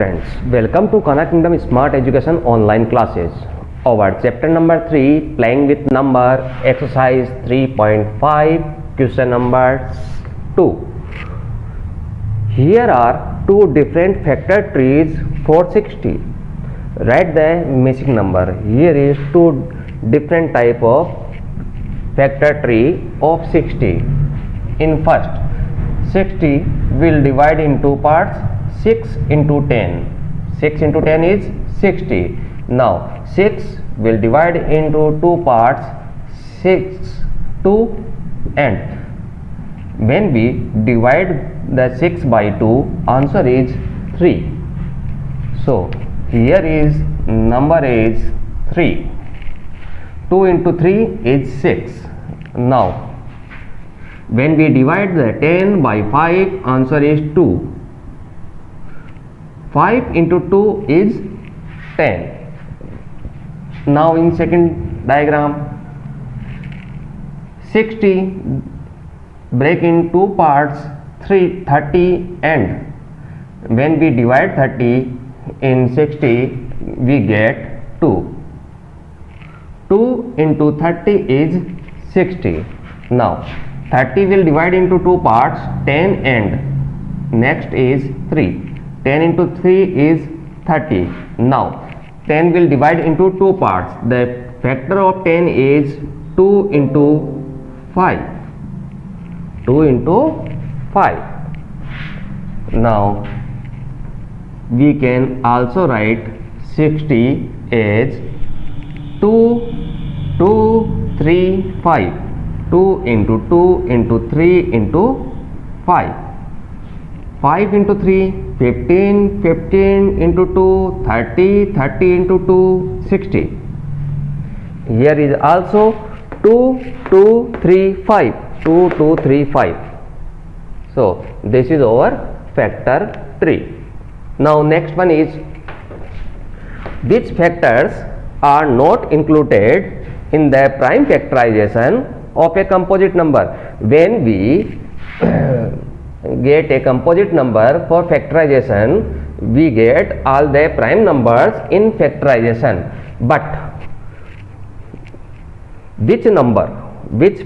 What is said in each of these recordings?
Friends, welcome to Kana Kingdom Smart Education online classes. Our chapter number 3, playing with number, exercise 3.5, question number 2. Here are two different factor trees for 60. Write the missing number. Here is two different type of factor tree of 60. In first, 60 will divide in two parts. 6 into 10. 6 into 10 is 60. Now 6 will divide into two parts, 6, 2 and when we divide the 6 by 2, answer is 3. So here is number is 3. 2 into 3 is 6. Now when we divide the 10 by 5, answer is 2. 5 into 2 is 10. Now in second diagram, 60 break in two parts, 30 and when we divide 30 in 60 we get 2. 2 into 30 is 60. Now 30 will divide into two parts, 10 and next is 3. 10 into 3 is 30. Now 10 will divide into two parts. The factor of 10 is 2 into 5. 2 into 5. Now we can also write 60 as 2, 2, 3, 5. 2 into 2 into 3 into 5. 5 into 3, 15, 15 into 2, 30, 30 into 2, 60. Here is also 2, 2, 3, 5, 2, 2, 3, 5. So this is our factor 3. Now next one is, which factors are not included in the prime factorization of a composite number? When we get a composite number for factorization, we get all the prime numbers in factorization, but which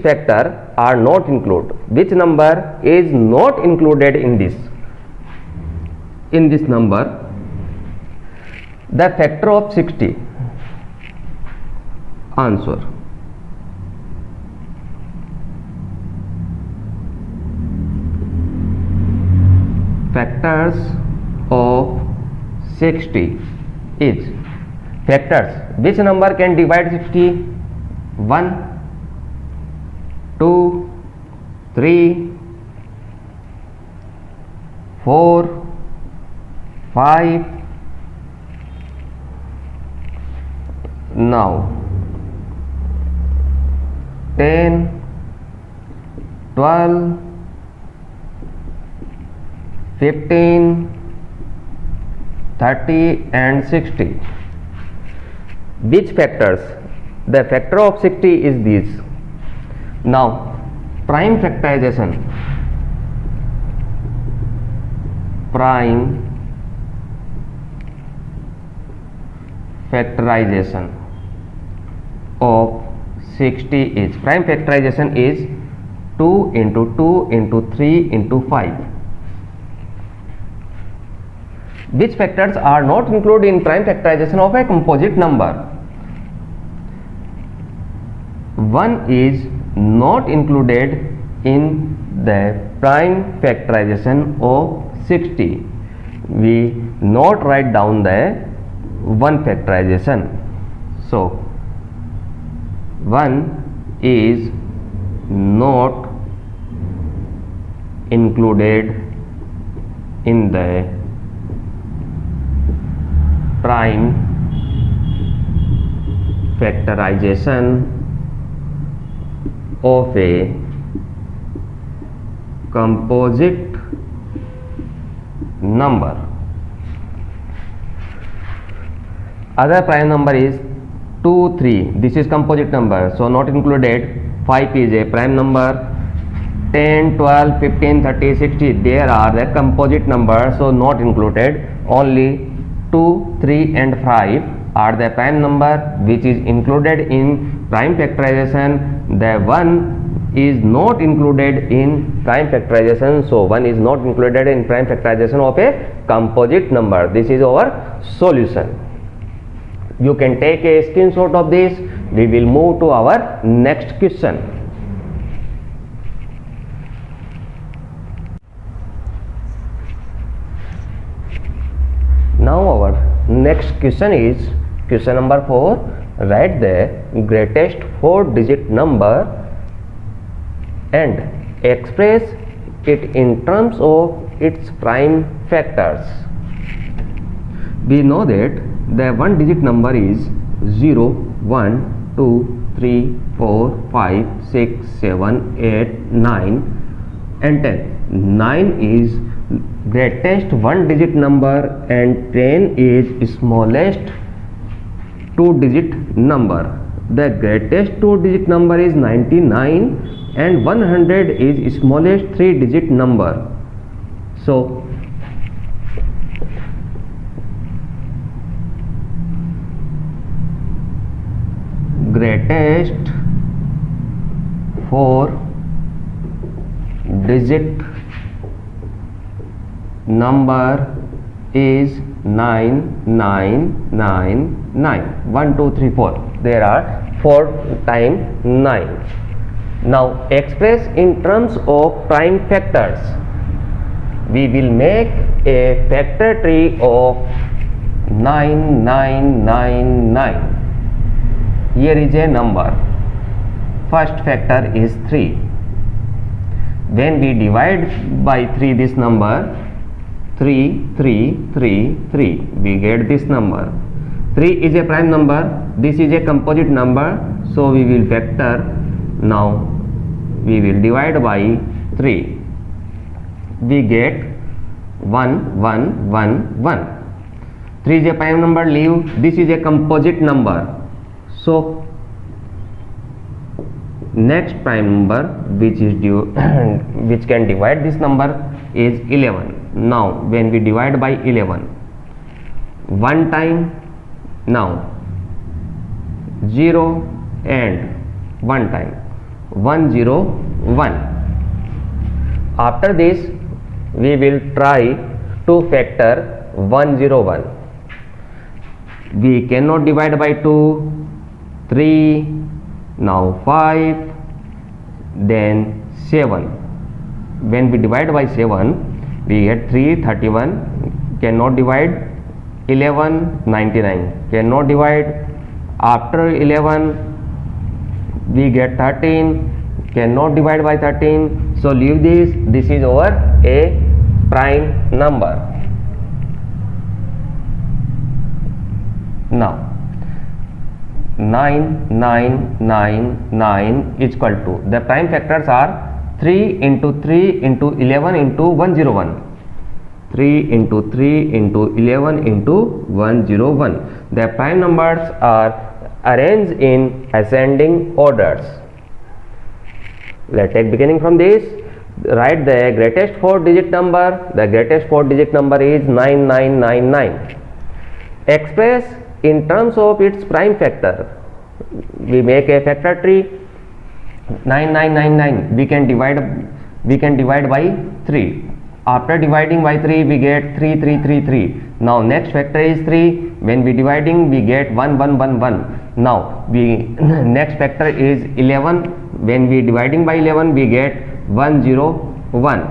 factor are not included, which number is not included in this number? The factor of 60. Answer. Factors of 60 is factors. Which number can divide 60? 1, 2, 3, 4, 5. Now 10, 12, 15, 30 and 60. Which factors? The factor of 60 is this. Now prime factorization. Prime factorization of 60 is, prime factorization is 2 into 2 into 3 into 5. Which factors are not included in prime factorization of a composite number? 1 is not included in the prime factorization of 60. We not write down the 1 factorization. So 1 is not included in the prime factorization of a composite number. Other prime number is 2, 3. This is composite number, so not included. 5 is a prime number. 10, 12, 15, 30, 60, there are the composite numbers, so not included. only 2, 3 and 5 are the prime number which is included in prime factorization. The 1 is not included in prime factorization, so 1 is not included in prime factorization of a composite number. This is our solution. You can take a screenshot of this. We will move to our next question. Now our next question is question number 4. Write the greatest 4-digit number and express it in terms of its prime factors. We know that the 1-digit number is 0, 1, 2, 3, 4, 5, 6, 7, 8, 9 and 10. 9 is greatest 1-digit number and 10 is smallest 2-digit number. The greatest 2-digit number is 99 and 100 is smallest 3-digit number. So greatest 4-digit number is 9999. 1, 2, 3, 4. There are 4 times 9. Now express in terms of prime factors. We will make a factor tree of 9999. Here is a number. First factor is 3. When we divide by 3 this number, 3, 3, 3, 3, we get this number. 3 is a prime number. This is a composite number. So we will factor. Now we will divide by 3. We get 1, 1, 1, 1. 3 is a prime number. Leave. This is a composite number. So next prime number which is which can divide this number is 11. Now when we divide by 11, 1 time, now 0 and 1 time, 1, 0, 1. After this we will try to factor 1, 0, 1. We cannot divide by 2, 3, now 5, then 7. When we divide by 7, we get 3, 31, cannot divide. 11, 99, cannot divide. After 11, we get 13, cannot divide by 13. So leave this. This is our a prime number. Now 9999 is equal to, the prime factors are 3 into 3 into 11 into 101. 3 into 3 into 11 into 101. The prime numbers are arranged in ascending orders. Let's take beginning from this. Write the greatest 4-digit number. The greatest 4-digit number is 9999. Express in terms of its prime factor. We make a factor tree. 9999 we can divide by 3. After dividing by 3 we get 3333. Now next factor is 3. When we dividing we get 1111. Now we next factor is 11. When we dividing by 11 we get 101.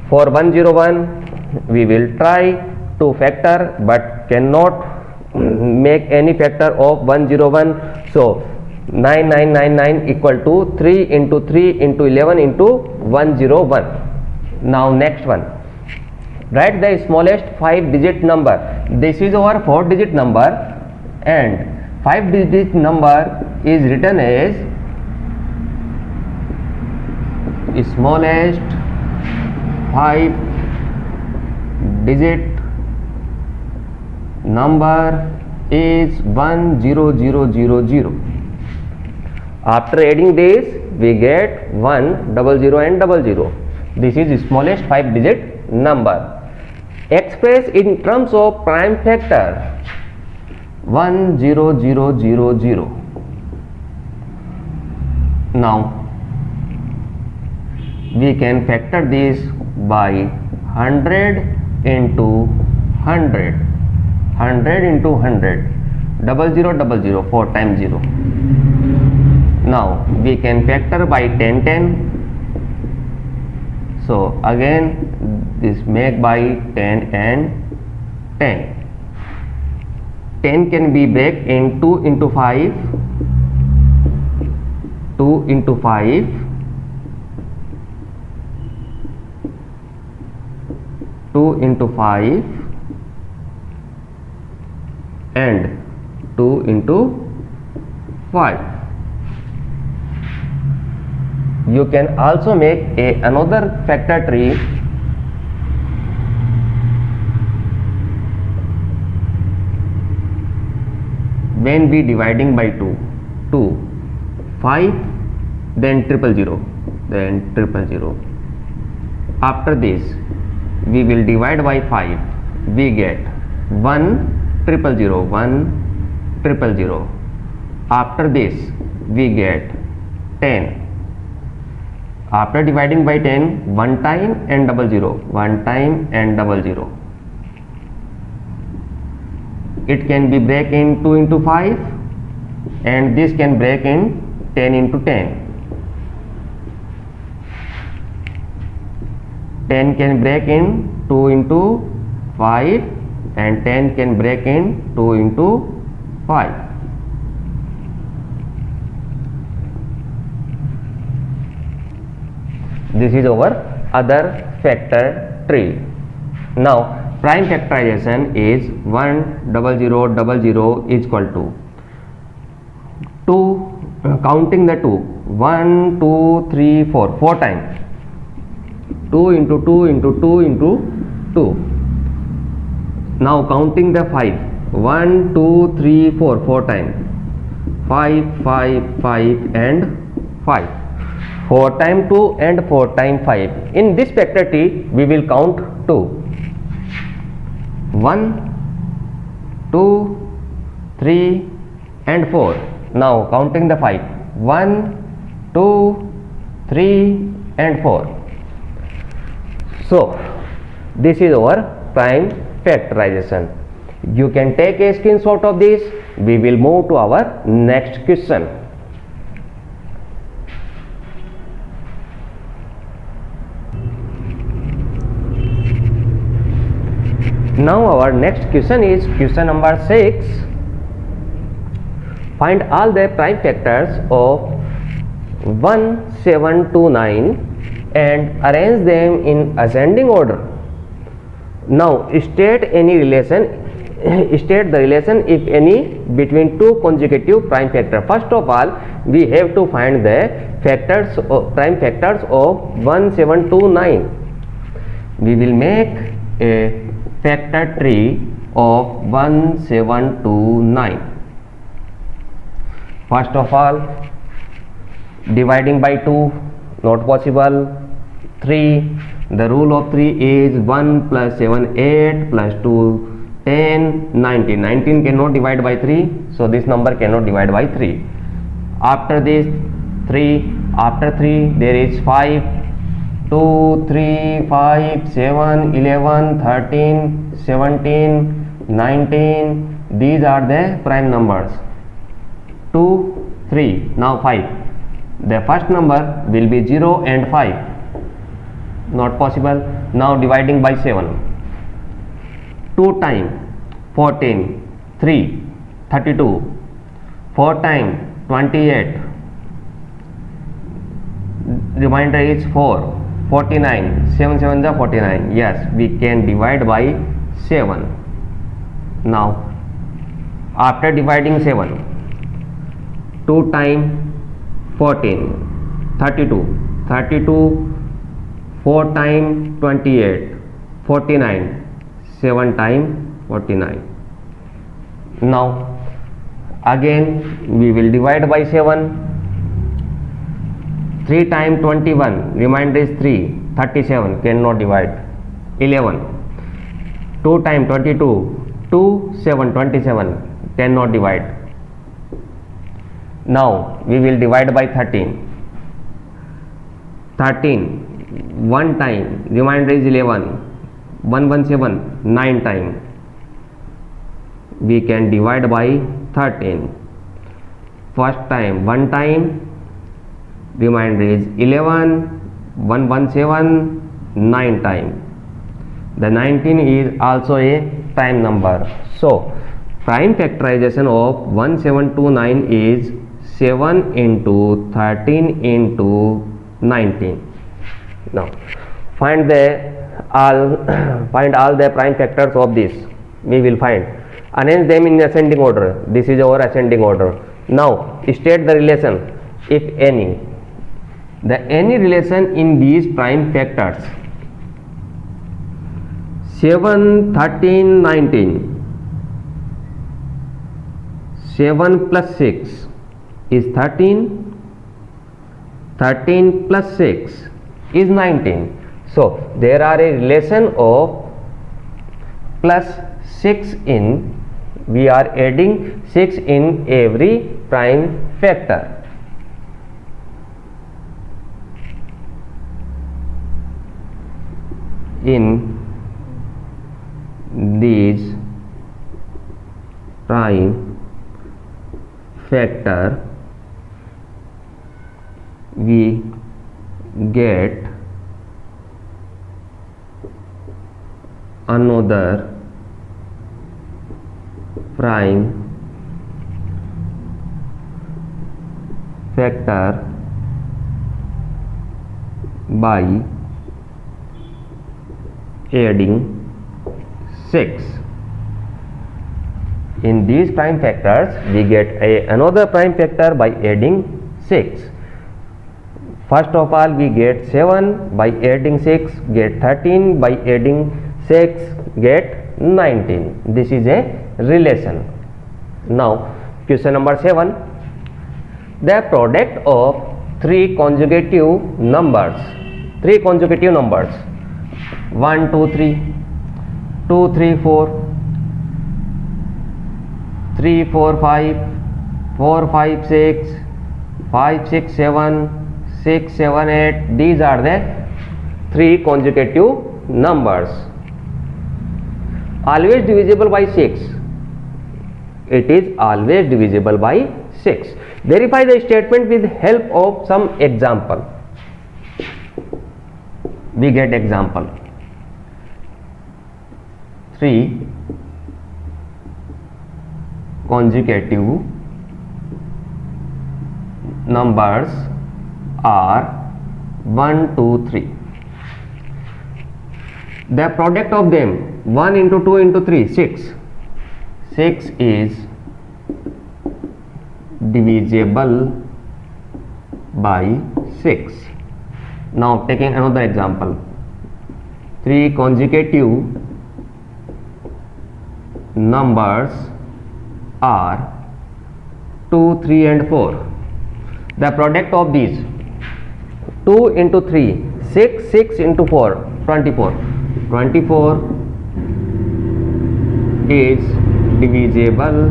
For 101 we will try to factor but cannot make any factor of 101. So 9999 equal to 3 into 3 into 11 into 101. Now next one. Write the smallest 5-digit number. This is our 4-digit number and 5-digit number is written as smallest 5-digit number is 10000. After adding this we get 100 and 00. This is smallest 5-digit number. expressed in terms of prime factor 1 0 0 0 0. Now we can factor this by 100 into 100, 100 into 100, 0000, 4 times 0. Now we can factor by 10 10. So again this make by 10 and 10. 10 can be break in 2 into 5, 2 into 5, 2 into 5 and 2 into 5. You can also make another factor tree when we dividing by 2, 5, then 000, then 000. After this we will divide by 5, we get 1 000, 1 000. After this we get 10. After dividing by 10, 1 time and 00, 1 time and 00. It can be break in 2 into 5 and this can break in 10 into 10. 10 can break in 2 into 5 and 10 can break in 2 into 5. This is our other factor tree. Now prime factorization is 1 0 0 0 0 is equal to 2, counting the 2, 1 2 3 4, 4 times, 2 into 2 into 2 into 2. Now counting the 5, 1 2 3 4, 4 times, 5 5 5 and 5, 4 times 2 and 4 times 5. In this factor tree we will count 2, 1 2 3 and 4. Now counting the 5, 1 2 3 and 4. So this is our prime factorization. You can take a screenshot of this. We will move to our next question. Now our next question is question number 6. Find all the prime factors of 1 7 2 9 and arrange them in ascending order. Now state any relation, state the relation if any between two consecutive prime factors. First of all we have to find the factors of prime factors of 1 7 2 9. We will make a factor tree of 1 7 2 9. First of all dividing by 2 not possible. 3, the rule of 3 is 1 plus 7 8 plus 2 10 19. 19 cannot divide by 3, so this number cannot divide by 3. After this 3, after 3 there is 5, 2 3 5 7 11 13 17 19. These are the prime numbers. 2 3, now 5. The first number will be 0 and 5, not possible. Now dividing by 7, 2 times 14, 3 32, 4 times 28, remainder is 4, 49, 7 7 the 49. Yes, we can divide by 7. Now after dividing 7, 2 times 14, 32, 32, 4 times 28, 49, 7 times 49. Now again we will divide by 7. 3 times 21, remainder is 3, 37, cannot divide. 11, 2 times 22, 2, 7, 27, cannot divide. Now we will divide by 13. 13, 1 time, remainder is 11, 117, 9 time. We can divide by 13. First time 1 time, remainder is 11, 117, 9 time. The 19 is also a prime number. So prime factorization of 1729 is 7 into 13 into 19. Now find all the prime factors of this. We will find, arrange them in ascending order. This is our ascending order. Now state the relation, if any. The any relation in these prime factors: 7, 13, 19. 7 plus 6 is 13. 13 plus 6 is 19. So there are a relation of plus 6 in, we are adding 6 in every prime factor. In these prime factor we get another prime factor by adding 6. In these prime factors we get another prime factor by adding 6. First of all we get 7, by adding 6 get 13, by adding 6 get 19. This is a relation. Now question number 7. The product of three consecutive numbers. 1, 2, 3, 2, 3, 4, 3, 4, 5, 4, 5, 6, 5, 6, 7, 6, 7, 8. These are the three consecutive numbers. Always divisible by 6. It is always divisible by 6. Verify the statement with help of some example. We get example. 3 consecutive numbers are 1, 2, 3. The product of them, 1 into 2 into 3, 6. 6 is divisible by 6. Now taking another example. 3 consecutive numbers are 2, 3 and 4. The product of these, 2 into 3, 6, 6 into 4, 24. 24 is divisible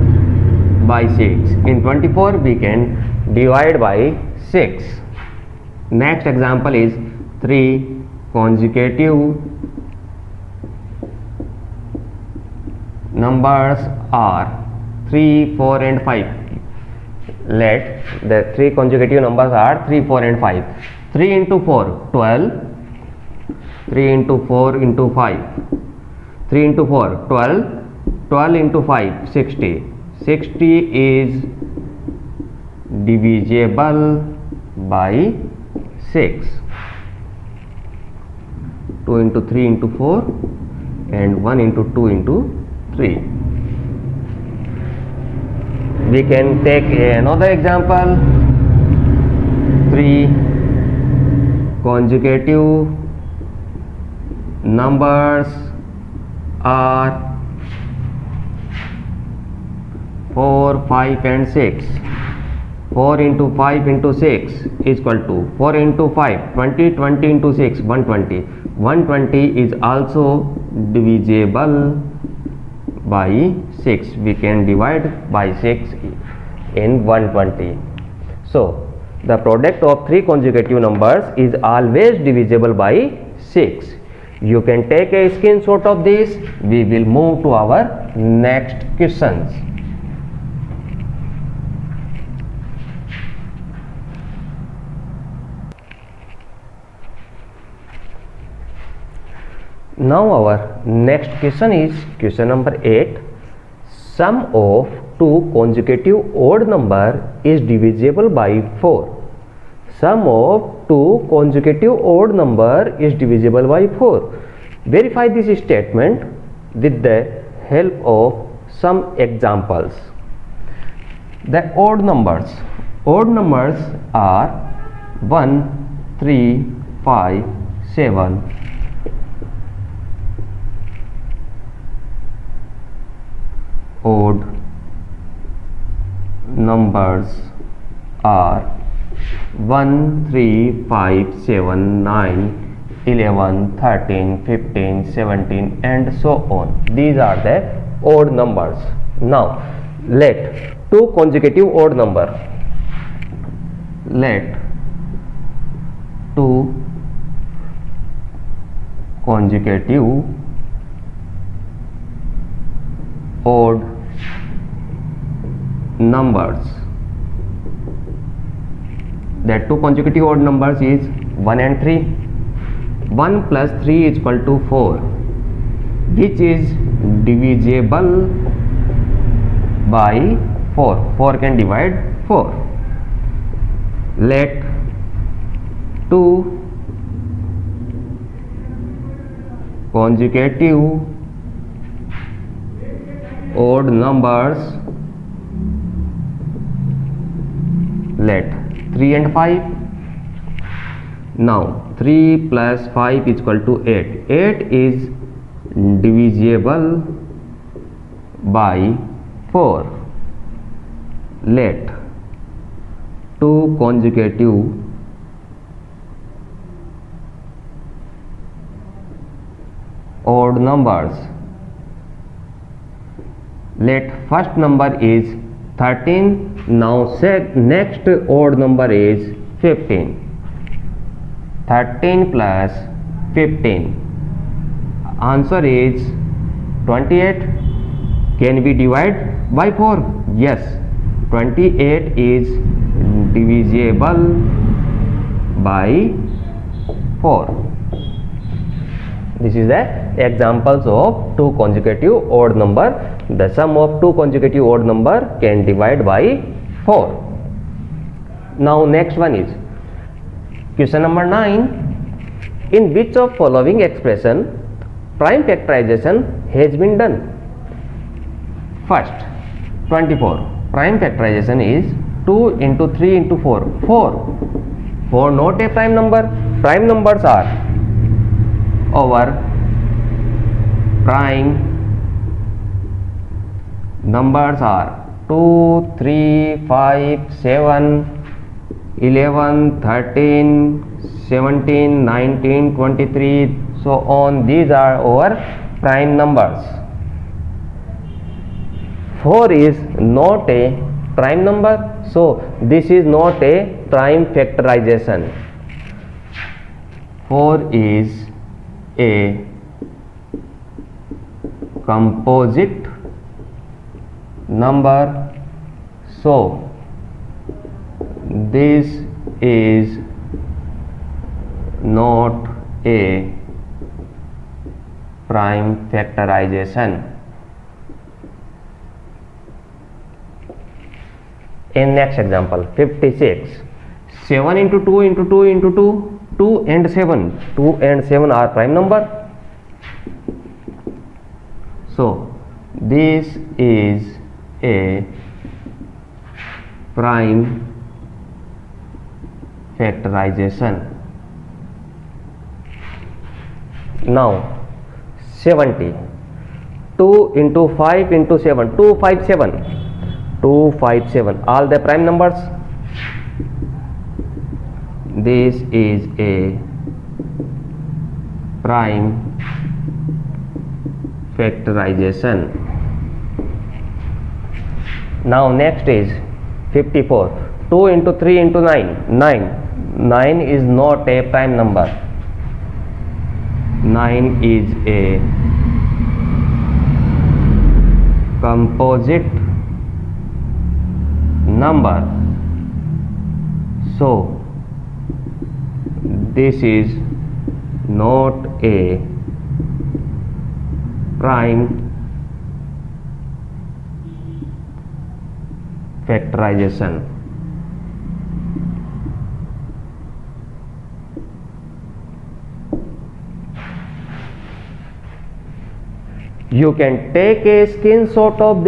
by 6. In 24 we can divide by 6. Next example is 3 consecutive numbers are 3, 4 and 5. Let the 3 consecutive numbers are 3, 4 and 5. 3 into 4, 12. 3 into 4 into 5. 3 into 4, 12. 12 into 5, 60. 60 is divisible by 6. 2 into 3 into 4 and 1 into 2 into 3. We can take another example. 3 consecutive numbers are 4, 5 and 6. 4 into 5 into 6 is equal to 4 into 5, 20, 20 into 6, 120. 120 is also divisible by 6. We can divide by 6 in 120. So the product of three consecutive numbers is always divisible by 6. You can take a screenshot of this. We will move to our next questions. Now our next question is question number 8. Sum of two consecutive odd number is divisible by 4. Sum of two consecutive odd number is divisible by 4. Verify this statement with the help of some examples. The odd numbers are 1, 3, 5, 7. Odd numbers are 1, 3, 5, 7, 9, 11, 13, 15, 17 and so on. These are the odd numbers. Now let two consecutive odd number. Let two consecutive odd numbers. That two consecutive odd numbers is 1 and 3. 1 plus 3 is equal to 4, which is divisible by 4. 4 can divide 4. Let two consecutive odd numbers, let 3 and 5. Now 3 plus 5 is equal to 8. 8 is divisible by 4. Let two consecutive odd numbers. Let first number is 13. Now next odd number is 15. 13 plus 15. Answer is 28. Can we divide by 4? Yes. 28 is divisible by 4. This is the examples of two consecutive odd number. The sum of two consecutive odd number can divide by 4. Now next one is question number 9. In which of following expression prime factorization has been done? First, 24. Prime factorization is 2 into 3 into 4. 4 not a prime number. Prime numbers are our prime numbers are 2, 3, 5, 7, 11, 13, 17, 19, 23, so on. These are our prime numbers. 4 is not a prime number, so this is not a prime factorization. 4 is a composite number, so this is not a prime factorization. In next example, 56. 7 into 2 into 2 into 2, 2 and 7. 2 and 7 are prime number. So this is a prime factorization. Now 70. 2 into 5 into 7. 2, 5, 7. 2, 5, 7. All the prime numbers. This is a prime factorization. Now next is 54. 2 into 3 into 9. 9 is not a prime number. 9 is a composite number. So this is not a prime factorization. You can take a screenshot of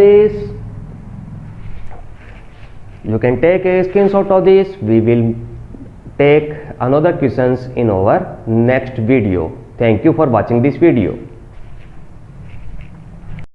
this. We will take another questions in our next video. Thank you for watching this video.